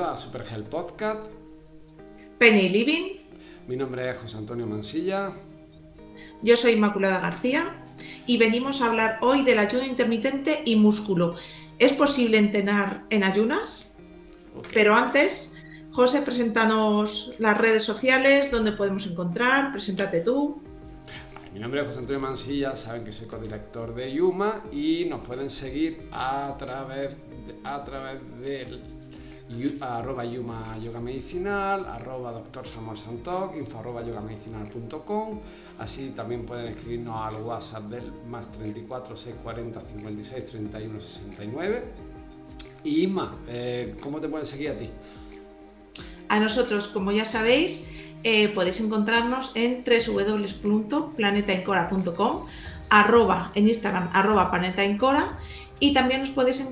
bienvenido a Supergel Podcast. Penny Living. Mi nombre es José Antonio Mansilla. Yo soy Inmaculada García y venimos a hablar hoy del ayuno intermitente y músculo. ¿Es posible entrenar en ayunas? Okay. Pero antes, José, preséntanos las redes sociales, dónde podemos encontrar, preséntate tú. Mi nombre es José Antonio Mansilla, saben que soy codirector de Yuma y nos pueden seguir a través del @Yuma Yoga Medicinal, @Dr. Samuel Santoc, info@yogamedicinal.com. Así también pueden escribirnos al WhatsApp del +34 640 56 31 69. Y Inma, ¿cómo te pueden seguir a ti? A nosotros, como ya sabéis, podéis encontrarnos en www.planetaincora.com, en Instagram, @planetaincora. Y también os podéis,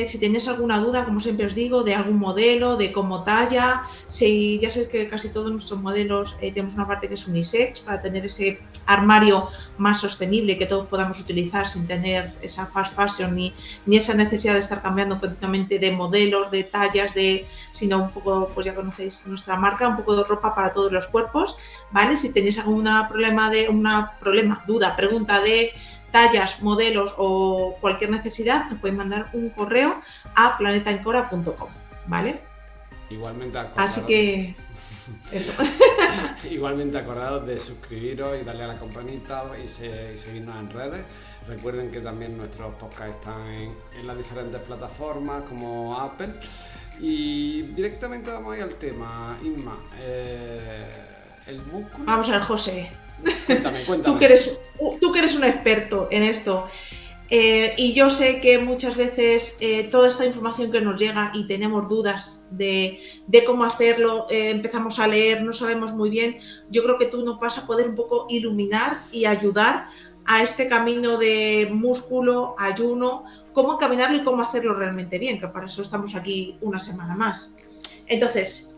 si tenéis alguna duda, como siempre os digo, de algún modelo, de cómo talla, si ya sabéis que casi todos nuestros modelos tenemos una parte que es unisex, para tener ese armario más sostenible que todos podamos utilizar sin tener esa fast fashion ni esa necesidad de estar cambiando continuamente de modelos, de tallas, sino un poco, pues ya conocéis nuestra marca, un poco de ropa para todos los cuerpos, ¿vale? Si tenéis algún duda, pregunta de tallas, modelos o cualquier necesidad, nos podéis mandar un correo a planetaincora.com, ¿vale? Igualmente acordaros. Así que eso. Igualmente acordaros de suscribiros y darle a la campanita y seguirnos en redes. Recuerden que también nuestros podcasts están en las diferentes plataformas como Apple. Y directamente vamos a ir al tema, Inma. El músculo. Vamos a ver, José. Cuéntame. Tú que eres un experto en esto. Y yo sé que muchas veces toda esta información que nos llega y tenemos dudas de cómo hacerlo, empezamos a leer, no sabemos muy bien. Yo creo que tú nos vas a poder un poco iluminar y ayudar a este camino de músculo, ayuno, cómo encaminarlo y cómo hacerlo realmente bien, que para eso estamos aquí una semana más. Entonces,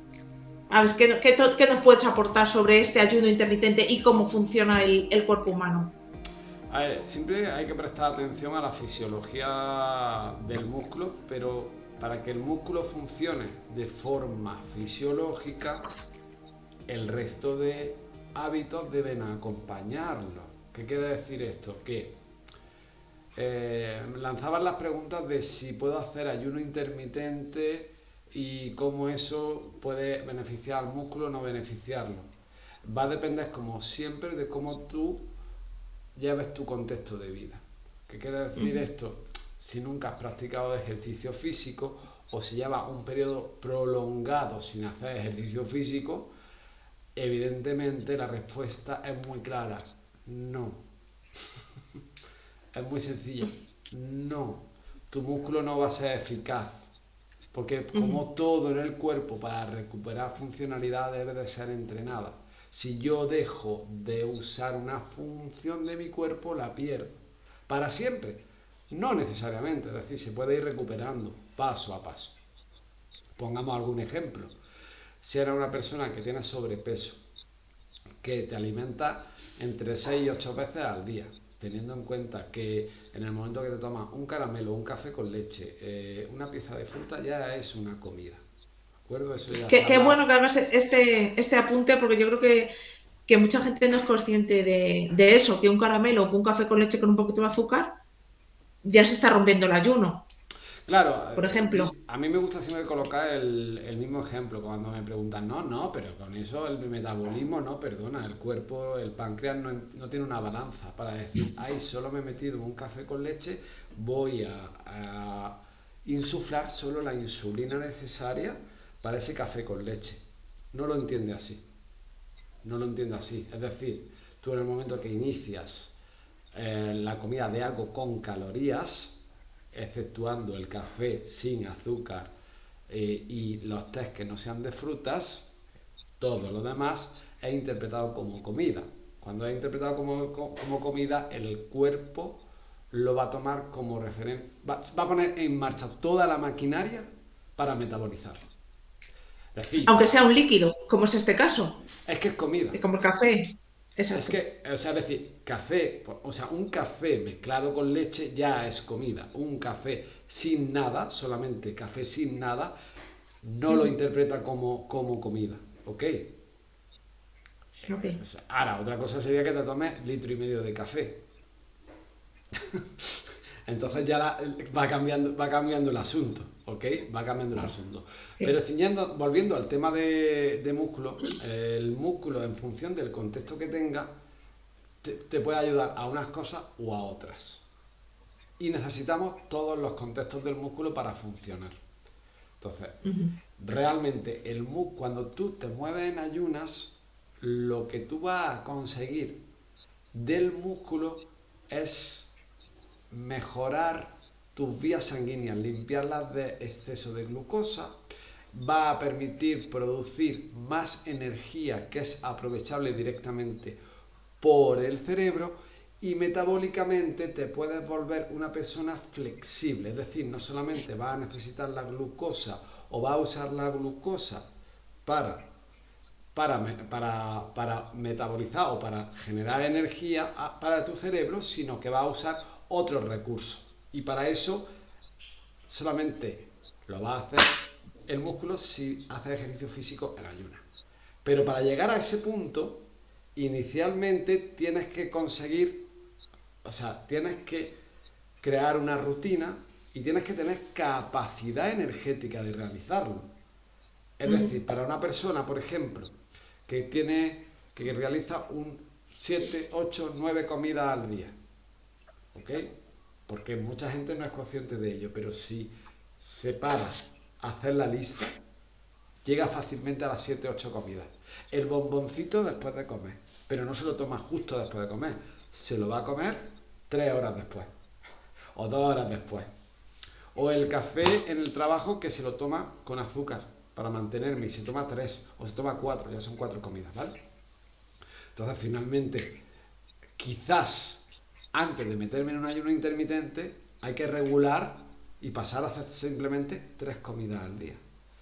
a ver, ¿qué nos puedes aportar sobre este ayuno intermitente y cómo funciona el cuerpo humano? A ver, siempre hay que prestar atención a la fisiología del músculo, pero para que el músculo funcione de forma fisiológica, el resto de hábitos deben acompañarlo. ¿Qué quiere decir esto? Que lanzaban las preguntas de si puedo hacer ayuno intermitente y cómo eso puede beneficiar al músculo o no beneficiarlo. Va a depender, como siempre, de cómo tú lleves tu contexto de vida. ¿Qué quiere decir esto? Si nunca has practicado ejercicio físico o si llevas un periodo prolongado sin hacer ejercicio físico, evidentemente la respuesta es muy clara: no. Es muy sencilla: no. Tu músculo no va a ser eficaz, porque como todo en el cuerpo, para recuperar funcionalidad debe de ser entrenada. Si yo dejo de usar una función de mi cuerpo, la pierdo para siempre. No necesariamente, es decir, se puede ir recuperando paso a paso. Pongamos algún ejemplo. Si eres una persona que tiene sobrepeso, que te alimenta entre 6 y 8 veces al día, teniendo en cuenta que en el momento que te tomas un caramelo, un café con leche, una pieza de fruta, ya es una comida. ¿De acuerdo? Eso ya Qué bueno que hagas este apunte, porque yo creo que mucha gente no es consciente de eso, que un caramelo o un café con leche con un poquito de azúcar ya se está rompiendo el ayuno, Claro, por ejemplo. a mí me gusta siempre colocar el mismo ejemplo cuando me preguntan, no, pero con eso el metabolismo, no, perdona, el cuerpo, el páncreas no tiene una balanza para decir, ay, solo me he metido un café con leche, voy a insuflar solo la insulina necesaria para ese café con leche. No lo entiende así, no lo entiende así. Es decir, tú en el momento que inicias la comida de algo con calorías, exceptuando el café sin azúcar y los tés que no sean de frutas, todo lo demás es interpretado como comida. Cuando es interpretado como comida, el cuerpo lo va a tomar como referencia, va a poner en marcha toda la maquinaria para metabolizar. Es decir, Aunque sea un líquido, como es este caso, es que es comida. como el café. Es Exacto. que, o sea, es decir, café, o sea, un café mezclado con leche ya es comida. Un café sin nada, solamente café sin nada, no lo interpreta como comida, ¿ok? Ok. O sea, ahora, otra cosa sería que te tomes 1,5 litros de café. Entonces ya va cambiando el asunto, ¿ok? Va cambiando el asunto. Pero Sí. volviendo al tema de músculo, el músculo en función del contexto que tenga, te puede ayudar a unas cosas o a otras. Y necesitamos todos los contextos del músculo para funcionar. Entonces, Ujú. realmente cuando tú te mueves en ayunas, lo que tú vas a conseguir del músculo es mejorar tus vías sanguíneas, limpiarlas de exceso de glucosa, va a permitir producir más energía que es aprovechable directamente por el cerebro y metabólicamente te puedes volver una persona flexible, es decir, no solamente vas a necesitar la glucosa o vas a usar la glucosa para para metabolizar o para generar energía para tu cerebro, sino que va a usar otros recursos. Y para eso solamente lo va a hacer el músculo si hace ejercicio físico en ayunas. Pero para llegar a ese punto, inicialmente tienes que conseguir, o sea, tienes que crear una rutina y tienes que tener capacidad energética de realizarlo. Es Ujú. decir, para una persona, por ejemplo, que realiza un 7, 8, 9 comidas al día, ¿ok? Porque mucha gente no es consciente de ello, pero si se para a hacer la lista, llega fácilmente a las 7, 8 comidas. El bomboncito después de comer, pero no se lo toma justo después de comer, se lo va a comer 3 horas después o 2 horas después. O el café en el trabajo que se lo toma con azúcar para mantenerme y se toma 3 o se toma 4, ya son 4 comidas, ¿vale? Entonces finalmente, quizás antes de meterme en un ayuno intermitente hay que regular y pasar a hacer simplemente 3 comidas al día,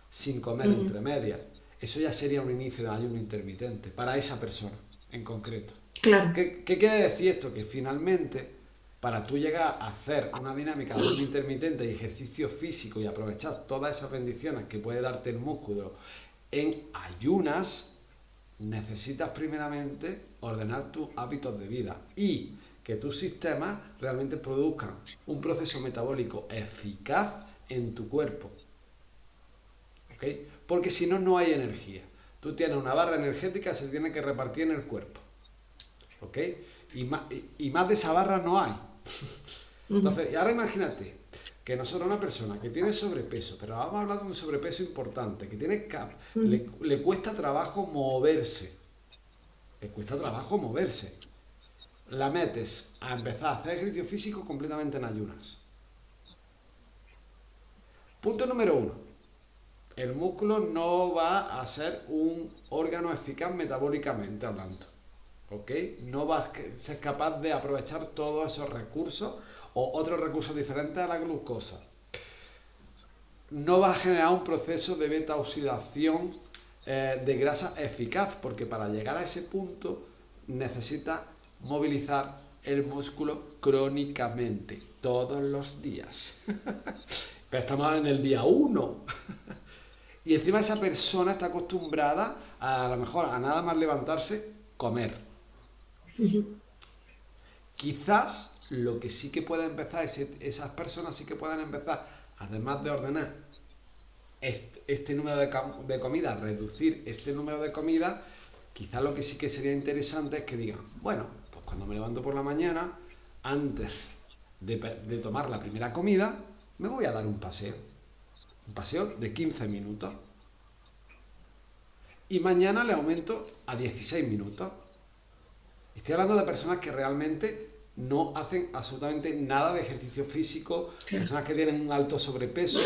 sin comer Ujú. entre medias. Eso ya sería un inicio de ayuno intermitente para esa persona en concreto. Claro. ¿Qué quiere decir esto? Que finalmente, para tú llegar a hacer una dinámica de ayuno intermitente y ejercicio físico y aprovechar todas esas bendiciones que puede darte el músculo en ayunas, necesitas primeramente ordenar tus hábitos de vida y que tus sistemas realmente produzcan un proceso metabólico eficaz en tu cuerpo. ¿Ok? Porque si no, no hay energía. Tú tienes una barra energética que se tiene que repartir en el cuerpo. ¿Ok? Y más de esa barra no hay. Ujú. Entonces, y ahora imagínate que nosotros, una persona que tiene sobrepeso, pero vamos a hablar de un sobrepeso importante, que Ujú. le cuesta trabajo moverse, le cuesta trabajo moverse, la metes a empezar a hacer ejercicio físico completamente en ayunas. Punto número uno, el músculo no va a ser un órgano eficaz metabólicamente hablando. ¿Ok? No va a ser capaz de aprovechar todos esos recursos o otros recursos diferentes a la glucosa. No va a generar un proceso de beta oxidación de grasa eficaz, porque para llegar a ese punto necesita movilizar el músculo crónicamente, todos los días. Pero estamos en el día uno. Y encima esa persona está acostumbrada a lo mejor a nada más levantarse, comer. Ujú. Quizás lo que sí que puede empezar, esas personas sí que pueden empezar, además de ordenar este número de comidas, reducir este número de comidas, quizás lo que sí que sería interesante es que digan, bueno, pues cuando me levanto por la mañana, antes de tomar la primera comida, me voy a dar un paseo de 15 minutos. Y mañana le aumento a 16 minutos. Estoy hablando de personas que realmente no hacen absolutamente nada de ejercicio físico, Claro. personas que tienen un alto sobrepeso,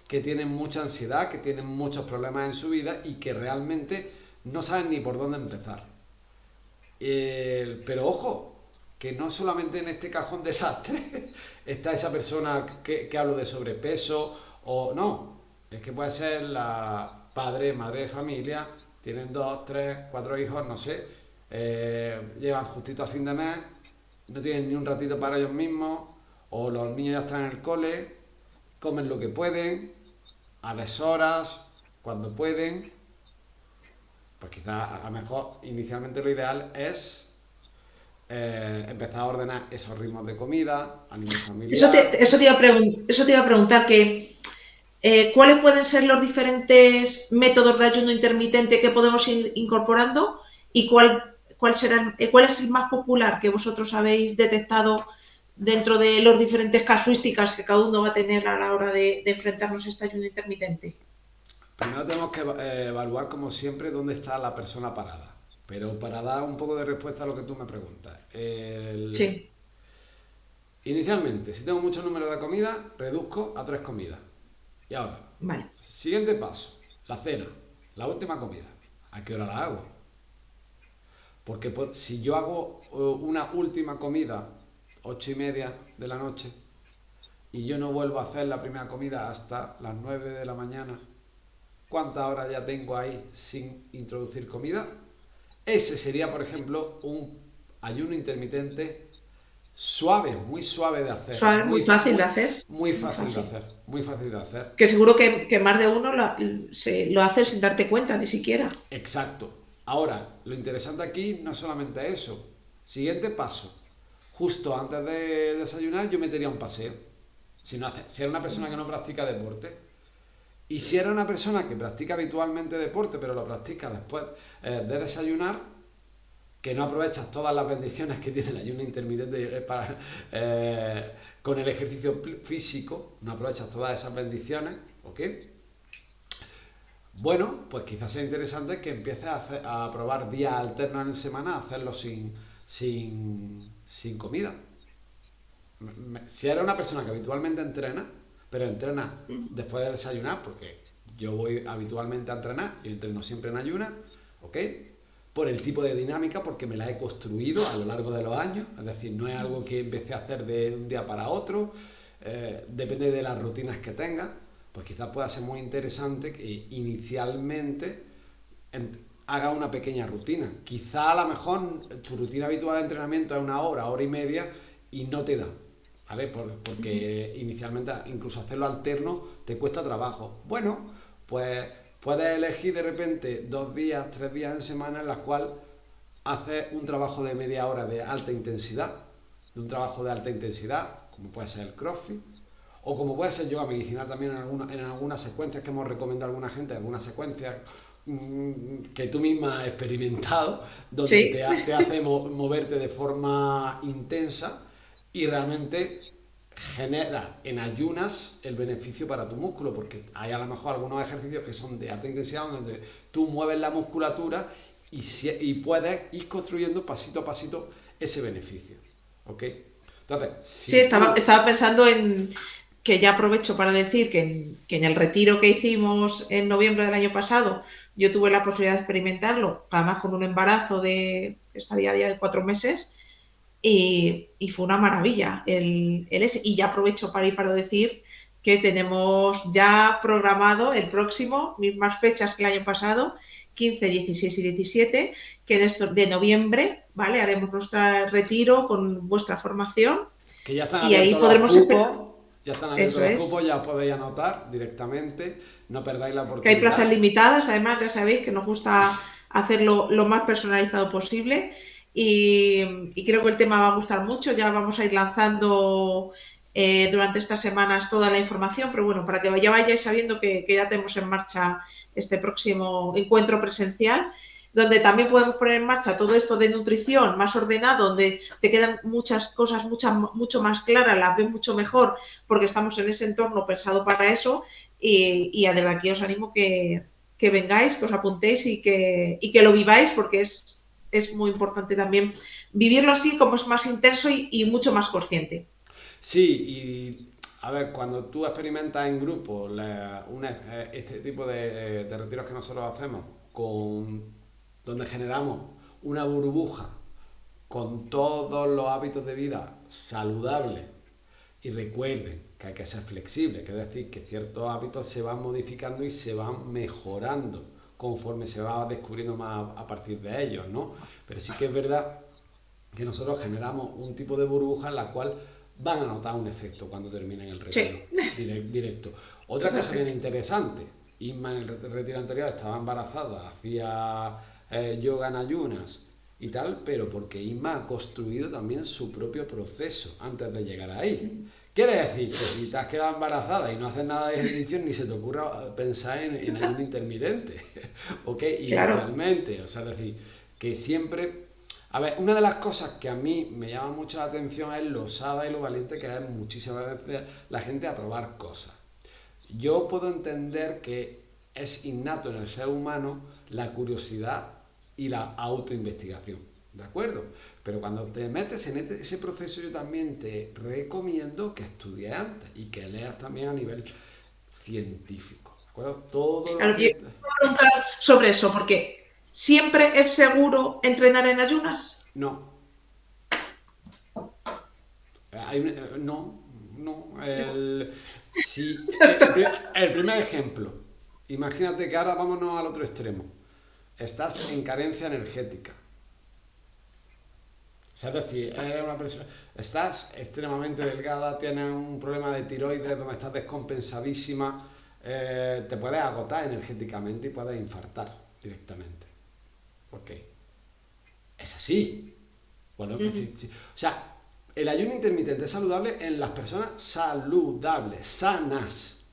que tienen mucha ansiedad, que tienen muchos problemas en su vida y que realmente no saben ni por dónde empezar. Pero ojo, que no solamente en este cajón desastre está esa persona que hablo de sobrepeso o no, es que puede ser la padre, madre de familia, tienen 2, 3, 4 hijos, no sé, llegan justito a fin de mes, no tienen ni un ratito para ellos mismos, o los niños ya están en el cole, comen lo que pueden, a deshoras, cuando pueden, pues quizás a lo mejor inicialmente lo ideal es empezar a ordenar esos ritmos de comida a nivel familiar. Eso te iba a preguntar que ¿cuáles pueden ser los diferentes métodos de ayuno intermitente que podemos ir incorporando y cuál es el más popular que vosotros habéis detectado dentro de las diferentes casuísticas que cada uno va a tener a la hora de enfrentarnos a este ayuno intermitente? Primero tenemos que evaluar, como siempre, dónde está la persona parada. Pero para dar un poco de respuesta a lo que tú me preguntas. Sí, Inicialmente, si tengo mucho número de comidas, reduzco a 3 comidas. Y ahora, vale. siguiente paso, la cena, la última comida. ¿A qué hora la hago? Porque pues, si yo hago una última comida, 8:30 de la noche, y yo no vuelvo a hacer la primera comida hasta las 9 de la mañana, ¿cuántas horas ya tengo ahí sin introducir comida? Ese sería, por ejemplo, un ayuno intermitente suave, muy suave de hacer, Suave, muy fácil de hacer. muy Muy fácil de fácil. hacer, muy fácil de hacer. Que seguro que más de uno lo hace sin darte cuenta, ni siquiera. Exacto. Ahora, lo interesante aquí no es solamente eso. Siguiente paso. Justo antes de desayunar yo metería un paseo. Si era una persona que no practica deporte. Y si era una persona que practica habitualmente deporte, pero lo practica después de desayunar, que no aprovechas todas las bendiciones que tiene el ayuno intermitente con el ejercicio físico, no aprovechas todas esas bendiciones, ¿ok? Bueno, pues quizás sea interesante que empieces a probar días alternos en semana, a hacerlo sin comida. Si eres una persona que habitualmente entrena, pero entrena después de desayunar, porque yo voy habitualmente a entrenar, yo entreno siempre en ayunas, ¿ok? Por el tipo de dinámica, porque me la he construido a lo largo de los años, es decir, no es algo que empecé a hacer de un día para otro, depende de las rutinas que tengas, pues quizás pueda ser muy interesante que inicialmente haga una pequeña rutina. Quizá a lo mejor tu rutina habitual de entrenamiento es una hora, hora y media y no te da, ¿vale? Porque inicialmente incluso hacerlo alterno te cuesta trabajo. Bueno, pues puedes elegir de repente 2 días, 3 días en semana en las cuales haces un trabajo de media hora de alta intensidad, como puede ser el CrossFit, o como puede ser yoga medicinal también en algunas secuencias que hemos recomendado a alguna gente, algunas secuencias que tú misma has experimentado, donde Sí, te hace moverte de forma intensa y realmente genera en ayunas el beneficio para tu músculo, porque hay a lo mejor algunos ejercicios que son de alta intensidad donde tú mueves la musculatura y puedes ir construyendo pasito a pasito ese beneficio. ¿Ok? Entonces, sí, si tú... estaba pensando en que ya aprovecho para decir que en el retiro que hicimos en noviembre del año pasado, yo tuve la posibilidad de experimentarlo, además con un embarazo que estaría ya de 4 meses, y fue una maravilla el ese. Y ya aprovecho para ir para decir que tenemos ya programado el próximo, mismas fechas que el año pasado, 15, 16 y 17, que en esto de noviembre, ¿vale? Haremos nuestro retiro con vuestra formación Que ya están y ahí abiertos los podremos empezar. cupos, ya están abiertos Eso los cupos, es. ya os podéis anotar directamente, no perdáis la Que hay plazas oportunidad. limitadas, además, ya sabéis que nos gusta hacerlo lo más personalizado posible y creo que el tema va a gustar mucho. Ya vamos a ir lanzando durante estas semanas toda la información, pero bueno, para que ya vayáis sabiendo que ya tenemos en marcha este próximo encuentro presencial, donde también podemos poner en marcha todo esto de nutrición más ordenado, donde te quedan muchas cosas mucho más claras, las ves mucho mejor, porque estamos en ese entorno pensado para eso y desde aquí os animo que vengáis, que os apuntéis y que lo viváis porque es muy importante también vivirlo así como es más intenso y mucho más consciente. Sí, y a ver, cuando tú experimentas en grupo este tipo de retiros que nosotros hacemos, donde generamos una burbuja con todos los hábitos de vida saludables, y recuerden que hay que ser flexible, que es decir, que ciertos hábitos se van modificando y se van mejorando conforme se va descubriendo más a partir de ellos, ¿no? Pero sí que es verdad que nosotros generamos un tipo de burbuja en la cual van a notar un efecto cuando terminen el retiro Sí, directo. Otra cosa bien perfecto. interesante, Isma en el retiro anterior estaba embarazada, hacía yoga en ayunas y tal, pero porque Isma ha construido también su propio proceso antes de llegar ahí. Quiere decir que si te has quedado embarazada y no haces nada de ejercicio, ni se te ocurra pensar en ayuno intermitente, ¿ok? Claro. Inicialmente, o sea, es decir, que siempre... A ver, una de las cosas que a mí me llama mucho la atención es lo osada y lo valiente que es muchísimas veces la gente a probar cosas. Yo puedo entender que es innato en el ser humano la curiosidad y la autoinvestigación, ¿de acuerdo? Pero cuando te metes en ese proceso yo también te recomiendo que estudies antes y que leas también a nivel científico, ¿de acuerdo? Todo lo Claro, yo que... voy a preguntar sobre eso, porque ¿siempre es seguro entrenar en ayunas? No, no, no. El primer ejemplo, imagínate que ahora vámonos al otro extremo. Estás en carencia energética. O sea, es decir, eres una persona, estás extremadamente delgada, tienes un problema de tiroides donde estás descompensadísima, te puedes agotar energéticamente y puedes infartar directamente. Ok, es así. Bueno, pues sí, sí. O sea, el ayuno intermitente es saludable en las personas saludables, sanas,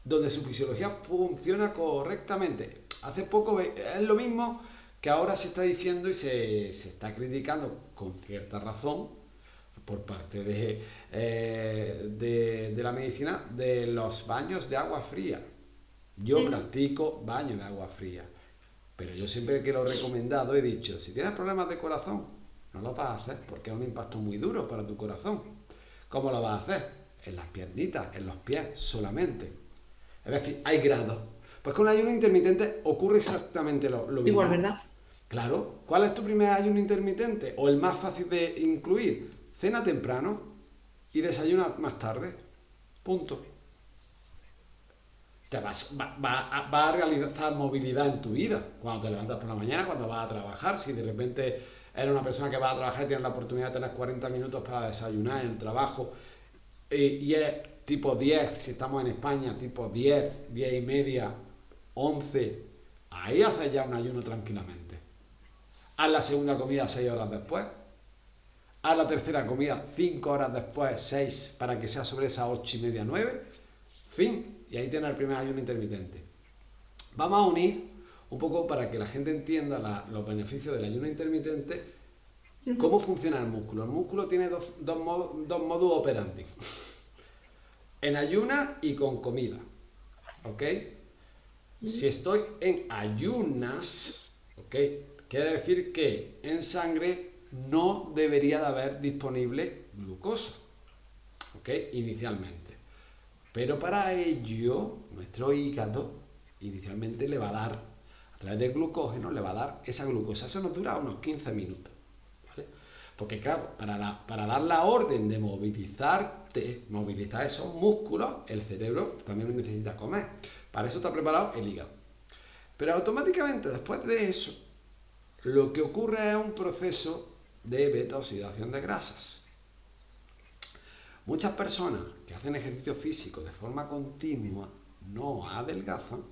donde su fisiología funciona correctamente. Hace poco es lo mismo que ahora se está diciendo y se está criticando con cierta razón por parte de la medicina de los baños de agua fría. Yo practico baño de agua fría, pero yo siempre que lo he recomendado he dicho, si tienes problemas de corazón, no lo vas a hacer porque es un impacto muy duro para tu corazón. ¿Cómo lo vas a hacer? En las piernitas, en los pies solamente. Es decir, hay grados. Pues con el ayuno intermitente ocurre exactamente lo Igual, mismo. ¿verdad? Claro, ¿cuál es tu primer ayuno intermitente? O el más fácil de incluir. Cena temprano y desayuna más tarde. Punto. Va a realizar movilidad en tu vida. Cuando te levantas por la mañana, cuando vas a trabajar, si de repente eres una persona que va a trabajar y tienes la oportunidad de tener 40 minutos para desayunar en el trabajo y es tipo 10, si estamos en España, tipo 10, 10 y media, 11, ahí haces ya un ayuno tranquilamente. Haz la segunda comida 6 horas después. Haz la tercera comida 5 horas después, 6, para que sea sobre esas 8 y media, 9. Fin. Y ahí tienes el primer ayuno intermitente. Vamos a unir un poco para que la gente entienda los beneficios del ayuno intermitente, cómo funciona el músculo. El músculo tiene dos modus operandi. En ayuna y con comida. ¿Ok? Si estoy en ayunas, ¿ok? Quiere decir que en sangre no debería de haber disponible glucosa, ¿ok? Inicialmente. Pero para ello, nuestro hígado inicialmente le va a dar, a través del glucógeno, le va a dar esa glucosa. Eso nos dura unos 15 minutos, ¿vale? Porque claro, para dar la orden de movilizar esos músculos, el cerebro también necesita comer. Para eso está preparado el hígado. Pero automáticamente, después de eso, lo que ocurre es un proceso de beta-oxidación de grasas. Muchas personas que hacen ejercicio físico de forma continua no adelgazan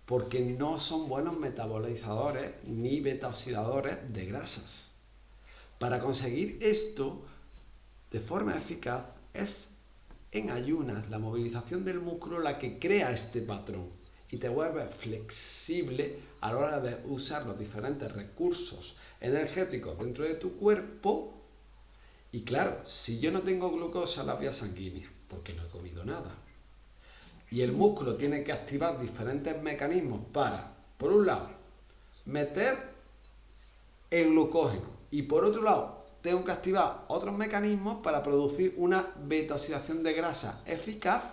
porque no son buenos metabolizadores ni beta-oxidadores de grasas. Para conseguir esto de forma eficaz es en ayunas la movilización del músculo la que crea este patrón y te vuelve flexible a la hora de usar los diferentes recursos energéticos dentro de tu cuerpo. Y claro, si yo no tengo glucosa en las vías sanguíneas, porque no he comido nada, y el músculo tiene que activar diferentes mecanismos para, por un lado, meter el glucógeno, y por otro lado, tengo que activar otros mecanismos para producir una beta-oxidación de grasa eficaz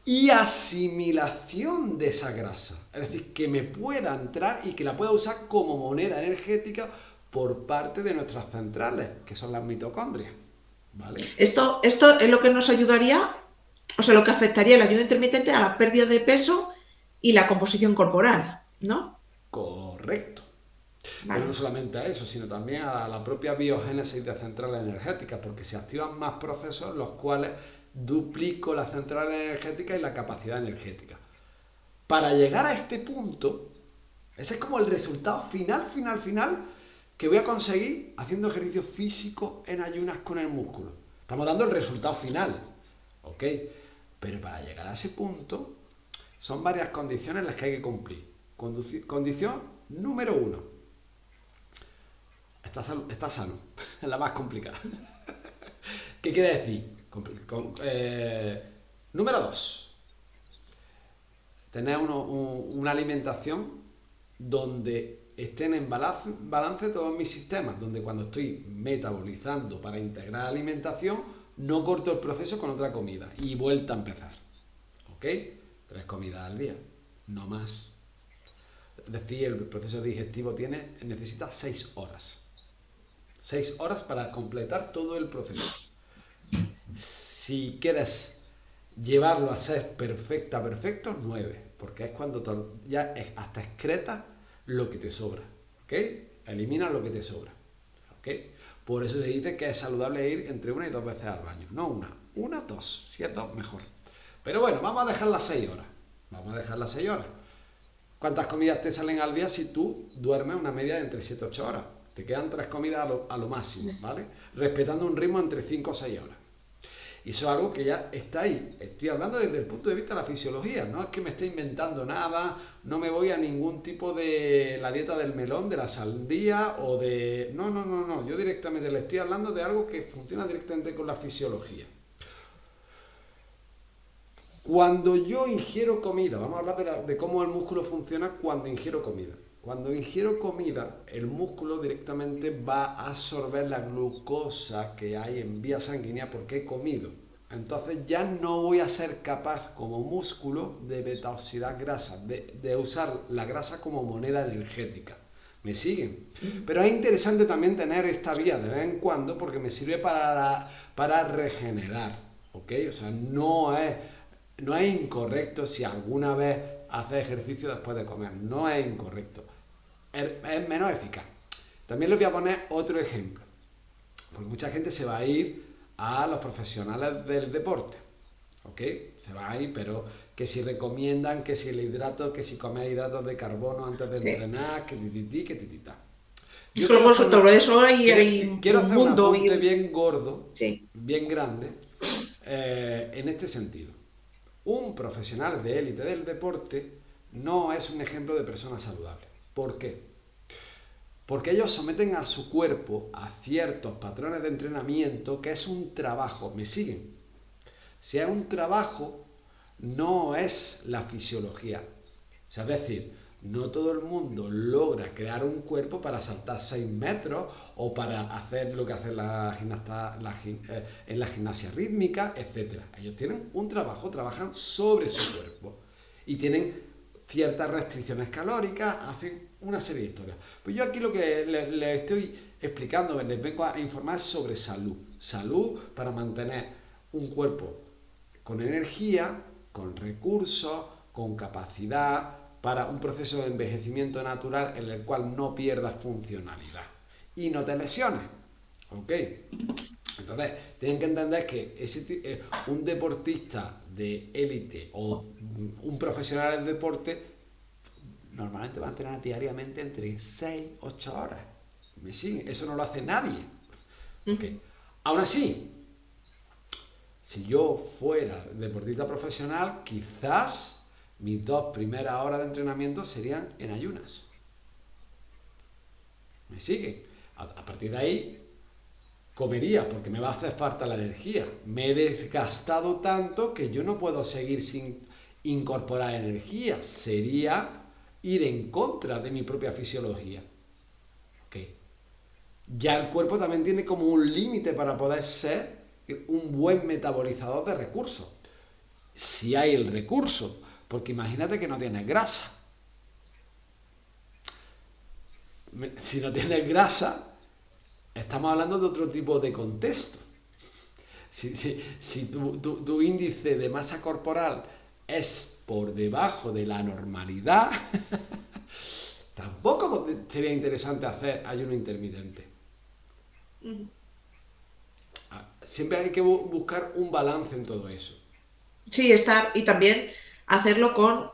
y asimilación de esa grasa. Es decir, que me pueda entrar y que la pueda usar como moneda energética por parte de nuestras centrales, que son las mitocondrias, ¿vale? Esto es lo que nos ayudaría, o sea, lo que afectaría el ayuno intermitente a la pérdida de peso y la composición corporal, ¿no? Correcto. Pero no Vale. solamente a eso, sino también a la propia biogénesis de centrales energéticas, porque se activan más procesos los cuales duplico la central energética y la capacidad energética. Para llegar a este punto, ese es como el resultado final, que voy a conseguir haciendo ejercicio físico en ayunas con el músculo. Estamos dando el resultado final, ¿ok? Pero para llegar a ese punto, son varias condiciones las que hay que cumplir. Condición número 1. Está sano, es la más complicada. ¿Qué quiere decir? Número 2. Tener una alimentación donde estén en balance todos mis sistemas, donde cuando estoy metabolizando para integrar la alimentación, no corto el proceso con otra comida y vuelta a empezar. ¿Ok? 3 comidas al día, no más. Es decir, el proceso digestivo necesita 6 horas. 6 horas para completar todo el proceso. Si quieres llevarlo a ser perfecto, 9, porque es cuando ya hasta excretas lo que te sobra, ¿ok? Elimina lo que te sobra, ¿ok? Por eso se dice que es saludable ir entre 1 y 2 veces al baño, no una, 2, si es 2 mejor. Pero bueno, vamos a dejar las 6 horas. ¿Cuántas comidas te salen al día si tú duermes una media de entre 7 y 8 horas? Te quedan 3 comidas a lo máximo, ¿vale? Respetando un ritmo entre 5 o 6 horas. Y eso es algo que ya está ahí. Estoy hablando desde el punto de vista de la fisiología. No es que me esté inventando nada, no me voy a ningún tipo de la dieta del melón, de la sandía o de... No. Yo directamente le estoy hablando de algo que funciona directamente con la fisiología. Cuando yo ingiero comida, vamos a hablar de cómo el músculo funciona cuando ingiero comida. Cuando ingiero comida, el músculo directamente va a absorber la glucosa que hay en vía sanguínea porque he comido. Entonces ya no voy a ser capaz como músculo de beta-oxidar grasa, de usar la grasa como moneda energética. ¿Me siguen? Pero es interesante también tener esta vía de vez en cuando porque me sirve para regenerar, ¿ok? O sea, no es incorrecto si alguna vez haces ejercicio después de comer, no es incorrecto. Es menos eficaz. También les voy a poner otro ejemplo, porque mucha gente se va a ir a los profesionales del deporte, ¿ok? Se va a ir, pero que si recomiendan, que si el hidrato, que si comer hidratos de carbono antes de entrenar, que titita. Yo quiero hacer un apunte bien gordo, sí, bien grande, en este sentido. Un profesional de élite del deporte no es un ejemplo de persona saludable. ¿Por qué? Porque ellos someten a su cuerpo a ciertos patrones de entrenamiento que es un trabajo. ¿Me siguen? Si es un trabajo, no es la fisiología. O sea, es decir, no todo el mundo logra crear un cuerpo para saltar 6 metros o para hacer lo que hace en la gimnasia rítmica, etc. Ellos tienen un trabajo, trabajan sobre su cuerpo y tienen ciertas restricciones calóricas, hacen una serie de historias. Pues yo aquí lo que les estoy explicando, les vengo a informar sobre salud. Salud para mantener un cuerpo con energía, con recursos, con capacidad, para un proceso de envejecimiento natural en el cual no pierdas funcionalidad y no te lesiones, ¿ok? Entonces, tienen que entender que un deportista de élite o un profesional del deporte normalmente va a entrenar diariamente entre 6 y 8 horas. ¿Me siguen? Eso no lo hace nadie. ¿Okay? Aún así, si yo fuera deportista profesional, quizás mis 2 primeras horas de entrenamiento serían en ayunas. ¿Me sigue? A partir de ahí comería porque me va a hacer falta la energía. Me he desgastado tanto que yo no puedo seguir sin incorporar energía. Sería ir en contra de mi propia fisiología. ¿Okay? Ya el cuerpo también tiene como un límite para poder ser un buen metabolizador de recursos. Si hay el recurso. Porque imagínate que no tienes grasa. Si no tienes grasa, estamos hablando de otro tipo de contexto. Si tu índice de masa corporal es por debajo de la normalidad, tampoco sería interesante hacer ayuno intermitente. Siempre hay que buscar un balance en todo eso. Sí, y también hacerlo con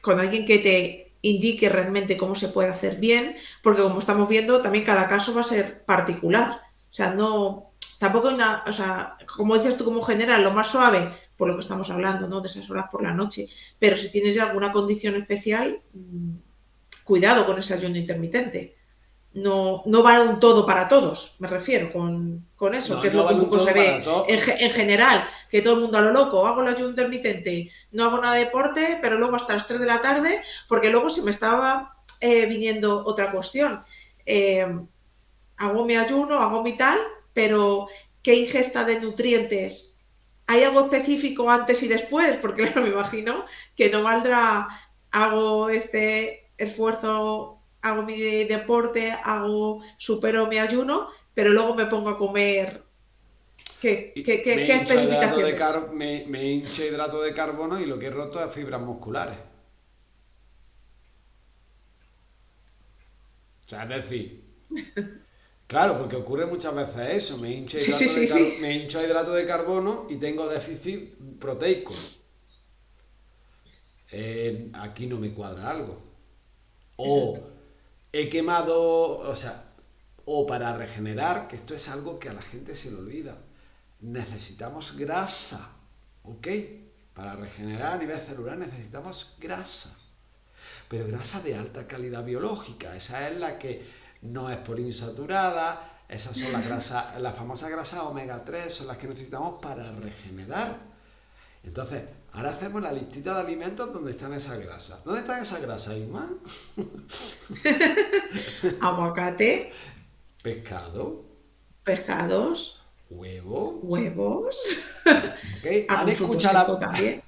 con alguien que te indique realmente cómo se puede hacer bien, porque como estamos viendo, también cada caso va a ser particular. O sea, no, tampoco hay una, o sea, como dices tú, como general, lo más suave, por lo que estamos hablando, ¿no? De esas horas por la noche. Pero si tienes ya alguna condición especial, cuidado con ese ayuno intermitente. No, no vale un todo para todos, me refiero con eso, No, que es no lo que un vale un poco se todo para ve todos. en general, que todo el mundo a lo loco, hago el ayuno intermitente, no hago nada de deporte, pero luego hasta las 3 de la tarde, porque luego se me estaba viniendo otra cuestión. Eh, Hago mi ayuno, hago mi tal, pero ¿qué ingesta de nutrientes? ¿Hay algo específico antes y después? Porque claro, me imagino que no valdrá, hago este esfuerzo, hago mi deporte, supero mi ayuno, pero luego me pongo a comer. ¿Qué, Y qué, qué, qué especificaciones? me hincha hidrato de carbono y lo que he roto es fibras musculares. O sea, es decir, claro, porque ocurre muchas veces eso, Sí, sí, sí, sí. me hincho hidrato de carbono y tengo déficit proteico. Aquí no me cuadra algo. O Exacto. he quemado, o sea, o para regenerar, que esto es algo que a la gente se le olvida, necesitamos grasa, ¿ok? Para regenerar a nivel celular necesitamos grasa, pero grasa de alta calidad biológica, esa es la que no es poliinsaturada, esas son las grasas, las famosas grasas omega 3 son las que necesitamos para regenerar. Entonces, ahora hacemos la listita de alimentos donde están esas grasas. ¿Dónde están esas grasas, Isma? Aguacate, Pescado, pescados, huevo, huevos, ¿ok? algún fruto seco también.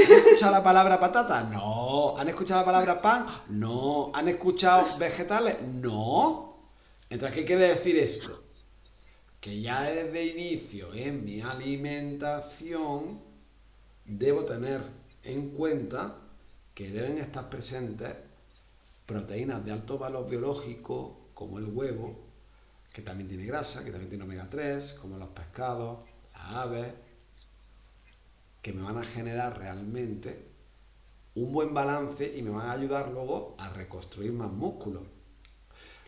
¿Han escuchado la palabra patata? No. ¿Han escuchado la palabra pan? No. ¿Han escuchado vegetales? No. Entonces, ¿qué quiere decir esto? Que ya desde inicio en mi alimentación debo tener en cuenta que deben estar presentes proteínas de alto valor biológico, como el huevo, que también tiene grasa, que también tiene omega 3, como los pescados, las aves, que me van a generar realmente un buen balance y me van a ayudar luego a reconstruir más músculo.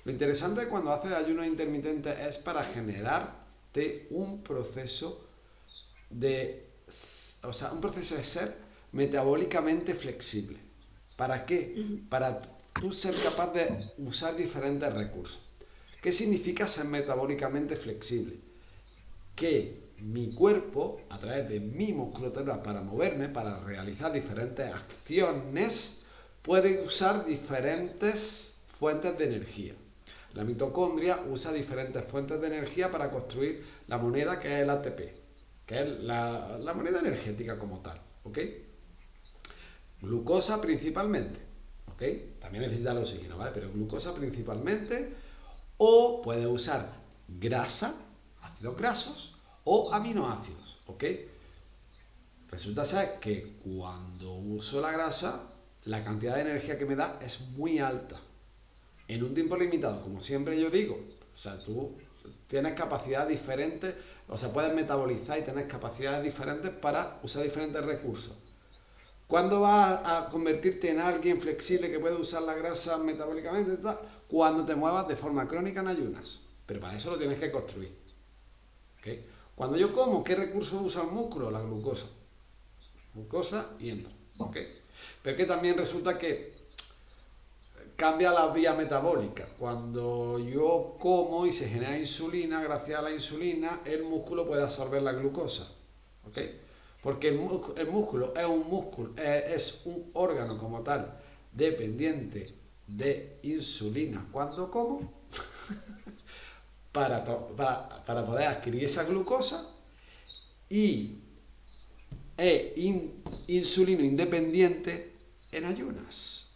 Lo interesante cuando haces ayuno intermitente es para generarte un proceso de, o sea, un proceso de ser metabólicamente flexible. ¿Para qué? Para tú ser capaz de usar diferentes recursos. ¿Qué significa ser metabólicamente flexible? Que mi cuerpo, a través de mi musculatura para moverme, para realizar diferentes acciones, puede usar diferentes fuentes de energía. La mitocondria usa diferentes fuentes de energía para construir la moneda que es el ATP, que es la moneda energética como tal, ¿ok? Glucosa principalmente, ¿ok? También necesita el oxígeno, ¿vale? Pero glucosa principalmente, o puede usar grasa, ácidos grasos, o aminoácidos, ¿ok? Resulta ser que cuando uso la grasa, la cantidad de energía que me da es muy alta. En un tiempo limitado, como siempre yo digo, o sea, tú tienes capacidades diferentes, o sea, puedes metabolizar y tienes capacidades diferentes para usar diferentes recursos. ¿Cuándo vas a convertirte en alguien flexible que puede usar la grasa metabólicamente? Cuando te muevas de forma crónica en ayunas. Pero para eso lo tienes que construir. ¿Okay? Cuando yo como, ¿qué recursos usa el músculo? La glucosa. Glucosa y entra. ¿Okay? Pero que también resulta que cambia la vía metabólica. Cuando yo como y se genera insulina, gracias a la insulina, el músculo puede absorber la glucosa. ¿Ok? Porque el músculo es un órgano como tal dependiente de insulina cuando como para poder adquirir esa glucosa y insulino independiente en ayunas.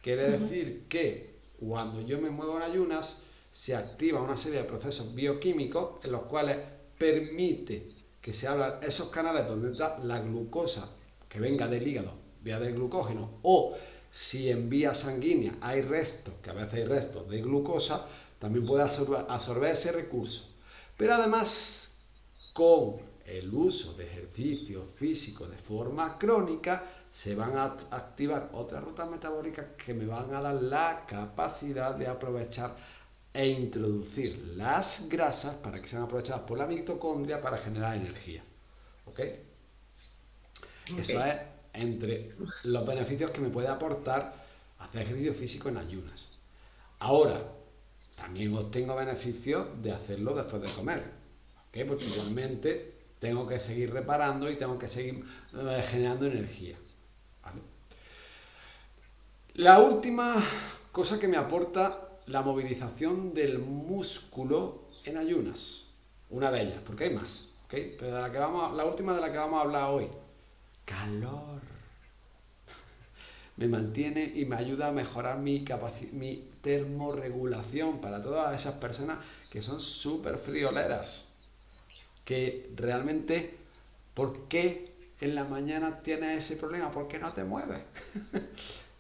Quiere decir que cuando yo me muevo en ayunas se activa una serie de procesos bioquímicos en los cuales permite que se abran esos canales donde entra la glucosa que venga del hígado, vía del glucógeno, o si en vía sanguínea hay restos, que a veces hay restos de glucosa, también puede absorber ese recurso. Pero además, con el uso de ejercicio físico de forma crónica, se van a activar otras rutas metabólicas que me van a dar la capacidad de aprovechar e introducir las grasas para que sean aprovechadas por la mitocondria para generar energía. ¿Ok? Eso es entre los beneficios que me puede aportar hacer ejercicio físico en ayunas. Ahora, también obtengo beneficios de hacerlo después de comer, ¿ok? Porque igualmente tengo que seguir reparando y tengo que seguir generando energía, ¿vale? La última cosa que me aporta la movilización del músculo en ayunas, una de ellas, porque hay más, ¿ok? Pero la última de la que vamos a hablar hoy, calor. Me mantiene y me ayuda a mejorar mi termorregulación para todas esas personas que son súper frioleras. Que realmente, ¿por qué en la mañana tienes ese problema? Porque no te mueves.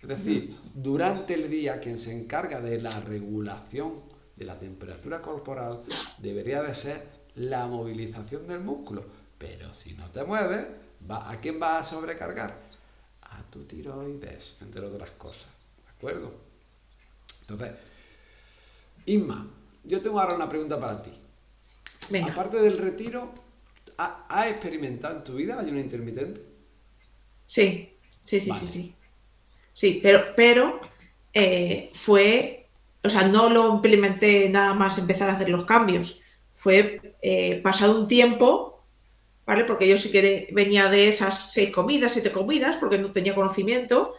Es decir, durante el día quien se encarga de la regulación de la temperatura corporal debería de ser la movilización del músculo. Pero si no te mueves, ¿a quién vas a sobrecargar? A tu tiroides, entre otras cosas. ¿De acuerdo? Entonces, Inma, yo tengo ahora una pregunta para ti. Venga. Aparte del retiro, ¿has experimentado en tu vida el ayuno intermitente? Sí, sí, sí, Vale. sí, sí. Sí, pero fue, o sea, no lo implementé nada más empezar a hacer los cambios. Fue pasado un tiempo, ¿vale? Porque yo sí que venía de esas 6 comidas, 7 comidas, porque no tenía conocimiento.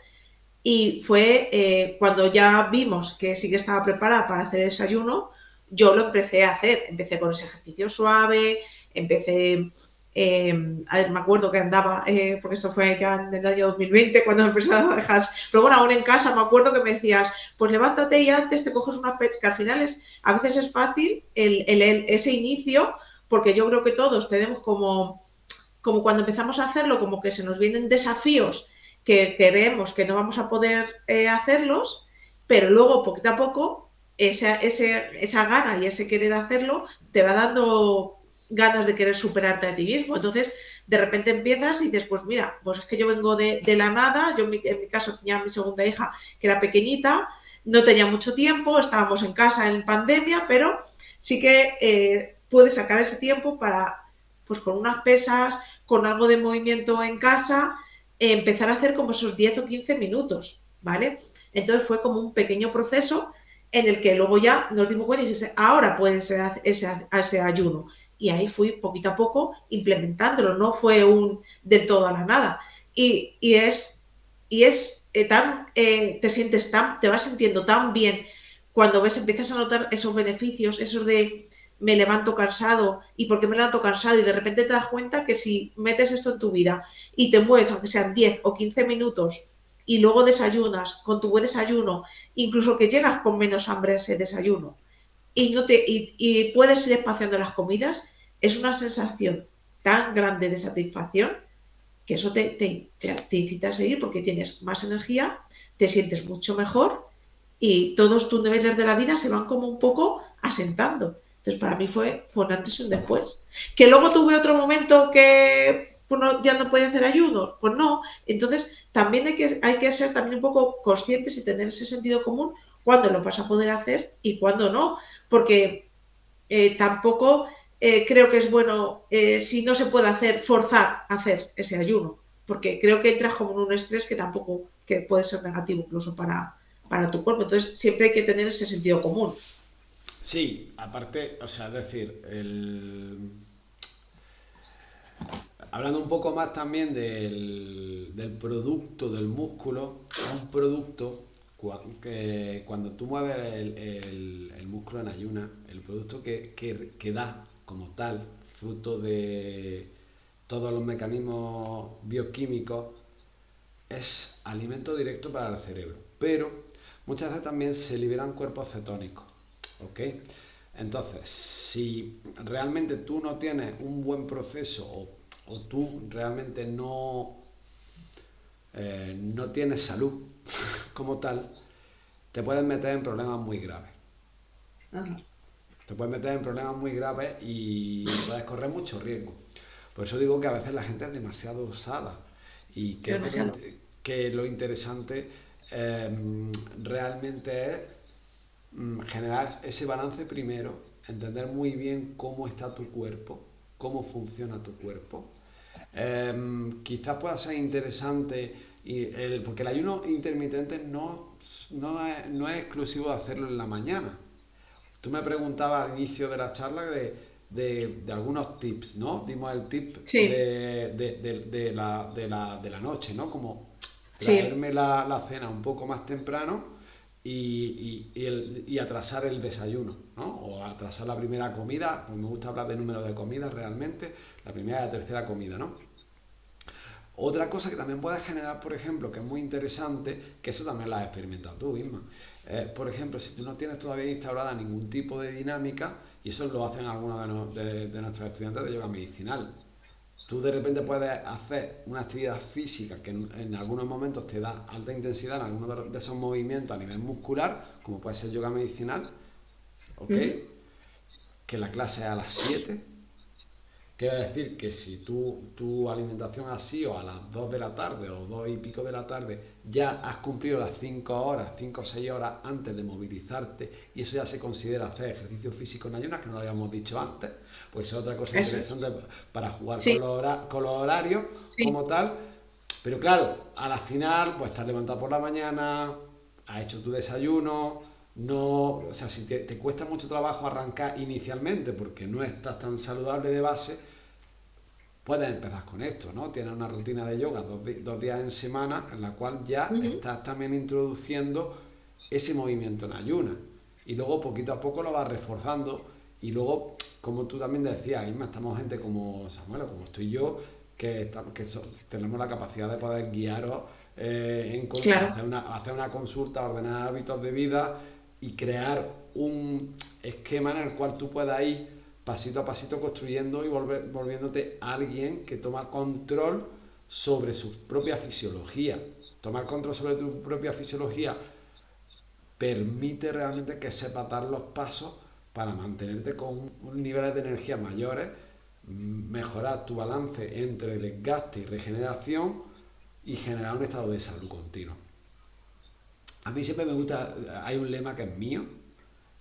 Y fue cuando ya vimos que sí que estaba preparada para hacer el desayuno, yo lo empecé a hacer. Empecé con ese ejercicio suave, empecé, a ver, me acuerdo que andaba, porque esto fue ya en el año 2020 cuando me empecé a dejar, pero bueno, aún en casa me acuerdo que me decías, pues levántate y antes te coges una pesca, que al final a veces es fácil ese inicio, porque yo creo que todos tenemos como cuando empezamos a hacerlo, como que se nos vienen desafíos que creemos que no vamos a poder hacerlos, pero luego poquito a poco esa gana y ese querer hacerlo te va dando ganas de querer superarte a ti mismo. Entonces, de repente empiezas y dices, pues mira, pues es que yo vengo de la nada, yo en mi caso tenía a mi segunda hija que era pequeñita, no tenía mucho tiempo, estábamos en casa en pandemia, pero sí que pude sacar ese tiempo para, pues con unas pesas, con algo de movimiento en casa, empezar a hacer como esos 10 o 15 minutos, ¿vale? Entonces fue como un pequeño proceso en el que luego ya nos dimos cuenta y dije, ahora puede ser ese ayuno. Y ahí fui poquito a poco implementándolo, no fue un del todo a la nada. Y te sientes te vas sintiendo tan bien cuando empiezas a notar esos beneficios, esos de me levanto cansado y por qué me levanto cansado y de repente te das cuenta que si metes esto en tu vida y te mueves, aunque sean 10 o 15 minutos y luego desayunas con tu buen desayuno, incluso que llegas con menos hambre a ese desayuno y puedes ir espaciando las comidas, es una sensación tan grande de satisfacción que eso te incita a seguir porque tienes más energía, te sientes mucho mejor y todos tus niveles de la vida se van como un poco asentando. Entonces, para mí fue un antes y un después. Que luego tuve otro momento que pues ya no puede hacer ayunos, pues no. Entonces, también hay que ser también un poco conscientes y tener ese sentido común cuándo lo vas a poder hacer y cuándo no. Porque tampoco creo que es bueno, si no se puede hacer, forzar a hacer ese ayuno. Porque creo que entras como en un estrés que tampoco que puede ser negativo incluso para tu cuerpo. Entonces, siempre hay que tener ese sentido común. Sí, aparte, o sea, es decir, hablando un poco más también del producto del músculo, es un producto que cuando tú mueves el músculo en ayuna, el producto que da como tal, fruto de todos los mecanismos bioquímicos, es alimento directo para el cerebro. Pero muchas veces también se liberan cuerpos cetónicos. ¿Ok? Entonces, si realmente tú no tienes un buen proceso o tú realmente no tienes salud como tal, te puedes meter en problemas muy graves. Ajá. Te puedes meter en problemas muy graves y puedes correr mucho riesgo. Por eso digo que a veces la gente es demasiado osada. Y creo que Demasiado. que lo interesante realmente es generar ese balance primero, entender muy bien cómo está tu cuerpo, cómo funciona tu cuerpo. Quizás pueda ser interesante, porque el ayuno intermitente no es exclusivo de hacerlo en la mañana. Tú me preguntabas al inicio de la charla de algunos tips, ¿no? Dimos el tip Sí, de la noche, ¿no? Como sí, traerme la cena un poco más temprano y atrasar el desayuno, ¿no? O atrasar la primera comida, pues me gusta hablar de número de comidas realmente, la primera y la tercera comida, ¿no? Otra cosa que también puedes generar, por ejemplo, que es muy interesante, que eso también lo has experimentado tú misma. Por ejemplo, si tú no tienes todavía instaurada ningún tipo de dinámica, y eso lo hacen algunos de nuestros estudiantes de yoga medicinal, tú de repente puedes hacer una actividad física que en algunos momentos te da alta intensidad en algunos de esos movimientos a nivel muscular, como puede ser yoga medicinal, ¿ok? ujú, Que la clase es a las 7. Quiere decir que si tu alimentación así o a las 2 de la tarde o 2 y pico de la tarde ya has cumplido las 5 horas, 5 o 6 horas antes de movilizarte y eso ya se considera hacer ejercicio físico en ayunas, que no lo habíamos dicho antes, pues es otra cosa eso es. interesante para jugar con Sí, los horarios sí, como tal. Pero claro, a la final, pues estás levantado por la mañana, has hecho tu desayuno, no, o sea, si te cuesta mucho trabajo arrancar inicialmente porque no estás tan saludable de base, puedes empezar con esto, ¿no? Tienes una rutina de yoga 2 días en semana en la cual ya ujú, estás también introduciendo ese movimiento en ayuna. Y luego poquito a poco lo vas reforzando. Y luego, como tú también decías, Isma, estamos gente como Samuel o como estoy yo, tenemos la capacidad de poder guiaros, claro. hacer una consulta, ordenar hábitos de vida y crear un esquema en el cual tú puedas ir pasito a pasito construyendo y volviéndote alguien que toma control sobre su propia fisiología. Tomar control sobre tu propia fisiología permite realmente que sepas dar los pasos para mantenerte con un nivel de energía mayores, mejorar tu balance entre desgaste y regeneración y generar un estado de salud continuo. A mí siempre me gusta, hay un lema que es mío,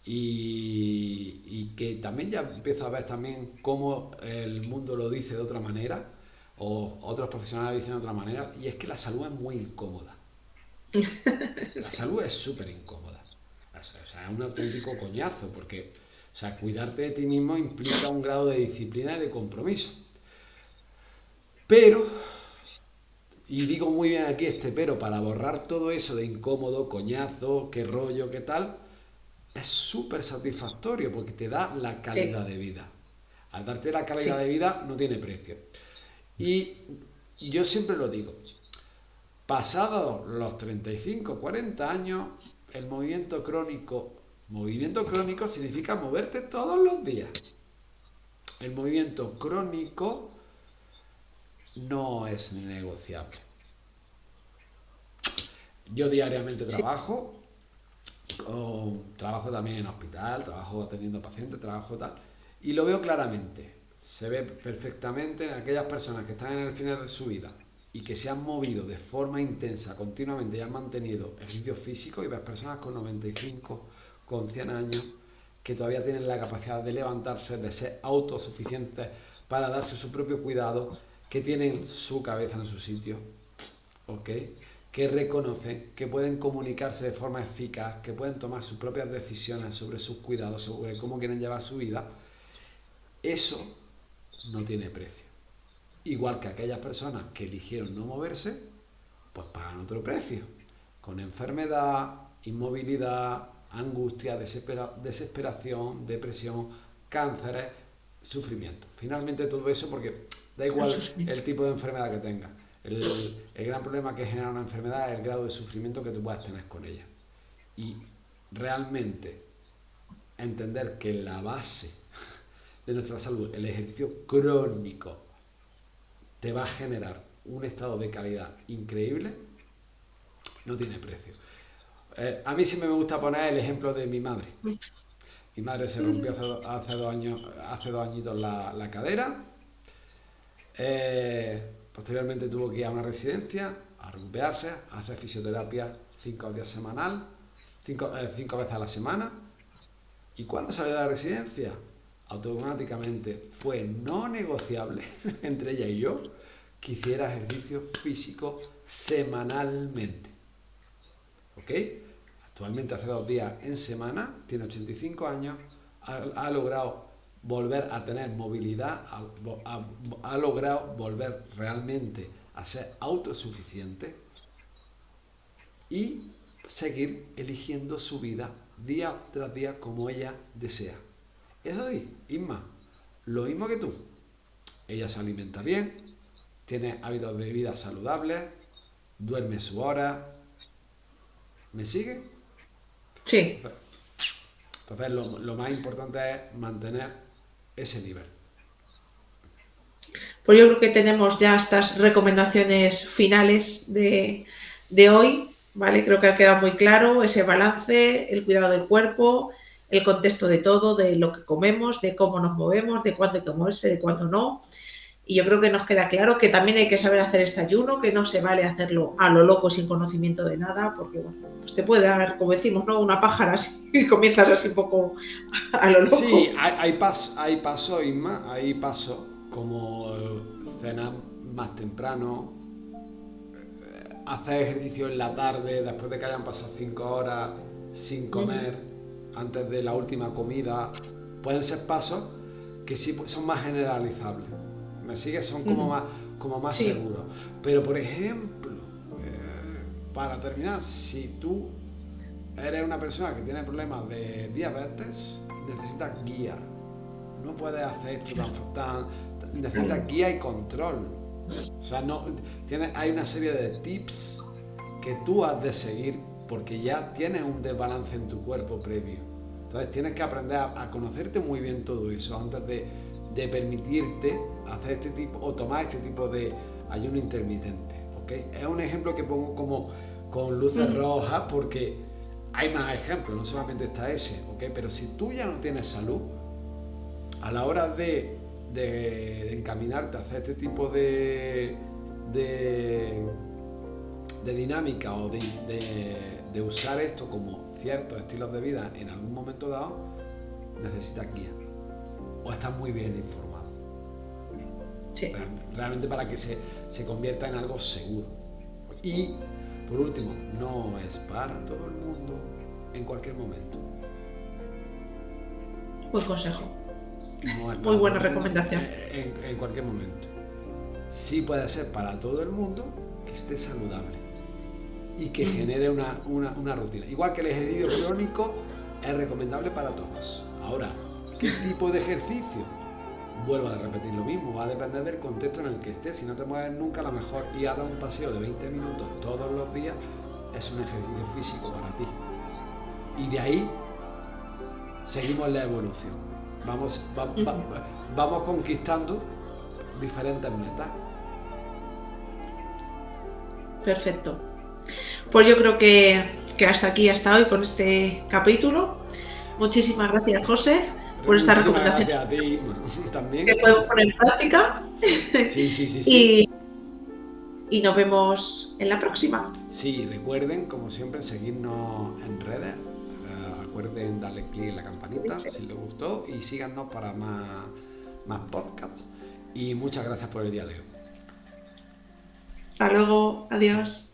y que también ya empiezo a ver también cómo el mundo lo dice de otra manera o otros profesionales lo dicen de otra manera, y es que la salud es muy incómoda. La Sí, salud es súper incómoda. O sea, es un auténtico coñazo porque, o sea, cuidarte de ti mismo implica un grado de disciplina y de compromiso. Pero, y digo muy bien aquí este pero, para borrar todo eso de incómodo, coñazo, qué rollo, qué tal, es súper satisfactorio porque te da la sí, calidad de vida. Al darte la calidad de sí. vida no tiene precio. Y yo siempre lo digo, pasados los 35, 40 años, el movimiento crónico significa moverte todos los días. El movimiento crónico no es negociable. Yo diariamente Sí. trabajo también en hospital, trabajo atendiendo pacientes, trabajo tal, y lo veo claramente. Se ve perfectamente en aquellas personas que están en el final de su vida y que se han movido de forma intensa continuamente y han mantenido ejercicio físico, y ves personas con 95, con 100 años, que todavía tienen la capacidad de levantarse, de ser autosuficientes para darse su propio cuidado, que tienen su cabeza en su sitio, ¿ok? Que reconocen, que pueden comunicarse de forma eficaz, que pueden tomar sus propias decisiones sobre sus cuidados, sobre cómo quieren llevar su vida, eso no tiene precio. Igual que aquellas personas que eligieron no moverse, pues pagan otro precio, con enfermedad, inmovilidad, angustia, desesperación, depresión, cánceres, sufrimiento. Finalmente todo eso, porque da El igual sufrimiento. el tipo de enfermedad que tenga. El gran problema que genera una enfermedad es el grado de sufrimiento que tú puedas tener con ella. Y realmente entender que la base de nuestra salud, el ejercicio crónico, te va a generar un estado de calidad increíble, no tiene precio. A mí siempre me gusta poner el ejemplo de mi madre. Mi madre se rompió hace 2 añitos la cadera. Posteriormente tuvo que ir a una residencia. a recuperarse, a hacer fisioterapia 5 días semanal, 5 veces a la semana. ¿Y cuando salió de la residencia? Automáticamente fue no negociable entre ella y yo que hiciera ejercicio físico semanalmente. ¿Ok? Actualmente hace 2 días en semana, tiene 85 años, ha logrado volver a tener movilidad, ha logrado volver realmente a ser autosuficiente y seguir eligiendo su vida día tras día como ella desea. Eso sí, Isma, lo mismo que tú. Ella se alimenta bien, tiene hábitos de vida saludables, duerme su hora. ¿Me sigue? Sí. Entonces lo más importante es mantener ese nivel. Pues yo creo que tenemos ya estas recomendaciones finales de hoy, ¿vale? Creo que ha quedado muy claro ese balance, el cuidado del cuerpo, el contexto de todo, de lo que comemos, de cómo nos movemos, de cuándo hay que moverse, de cuándo no. Y yo creo que nos queda claro que también hay que saber hacer este ayuno, que no se vale hacerlo a lo loco sin conocimiento de nada, porque bueno, pues te puede dar, como decimos, ¿no? Una pájara así, y comienzas así un poco a lo loco. Sí, hay paso, Isma, hay paso, como cenar más temprano, hacer ejercicio en la tarde, después de que hayan pasado 5 horas sin comer, antes de la última comida. Pueden ser pasos que sí son más generalizables. ¿Me sigues? Son como más Sí. seguros. Pero, por ejemplo, para terminar, si tú eres una persona que tiene problemas de diabetes, necesitas guía. No puedes hacer esto necesitas guía y control. O sea, hay una serie de tips que tú has de seguir porque ya tienes un desbalance en tu cuerpo previo. Entonces tienes que aprender a conocerte muy bien todo eso antes de permitirte hacer este tipo o tomar este tipo de ayuno intermitente. ¿Okay? Es un ejemplo que pongo como con luces rojas porque hay más ejemplos, no solamente está ese. ¿Okay? Pero si tú ya no tienes salud, a la hora de encaminarte a hacer este tipo de dinámica o de usar esto como ciertos estilos de vida en algún momento dado, necesitas guía o estás muy bien informado. Sí. Realmente para que se convierta en algo seguro. Y por último, no es para todo el mundo en cualquier momento. Buen consejo. No es muy buena recomendación. En cualquier momento. Sí puede ser para todo el mundo que esté saludable y que genere una rutina. Igual que el ejercicio crónico es recomendable para todos. Ahora, ¿qué tipo de ejercicio? Vuelvo a repetir lo mismo, va a depender del contexto en el que estés. Si no te mueves nunca, a lo mejor ir a dar un paseo de 20 minutos todos los días es un ejercicio físico para ti. Y de ahí seguimos la evolución. Vamos conquistando diferentes metas. Perfecto. Pues yo creo que hasta aquí, hasta hoy con este capítulo. Muchísimas gracias, José, por esta recomendación. Gracias a ti también. Que podemos poner en práctica. Sí. Y nos vemos en la próxima. Sí, recuerden, como siempre, seguirnos en redes. Recuerden darle clic en la campanita si les gustó y síganos para más podcasts. Y muchas gracias por el día de hoy. Hasta luego. Adiós.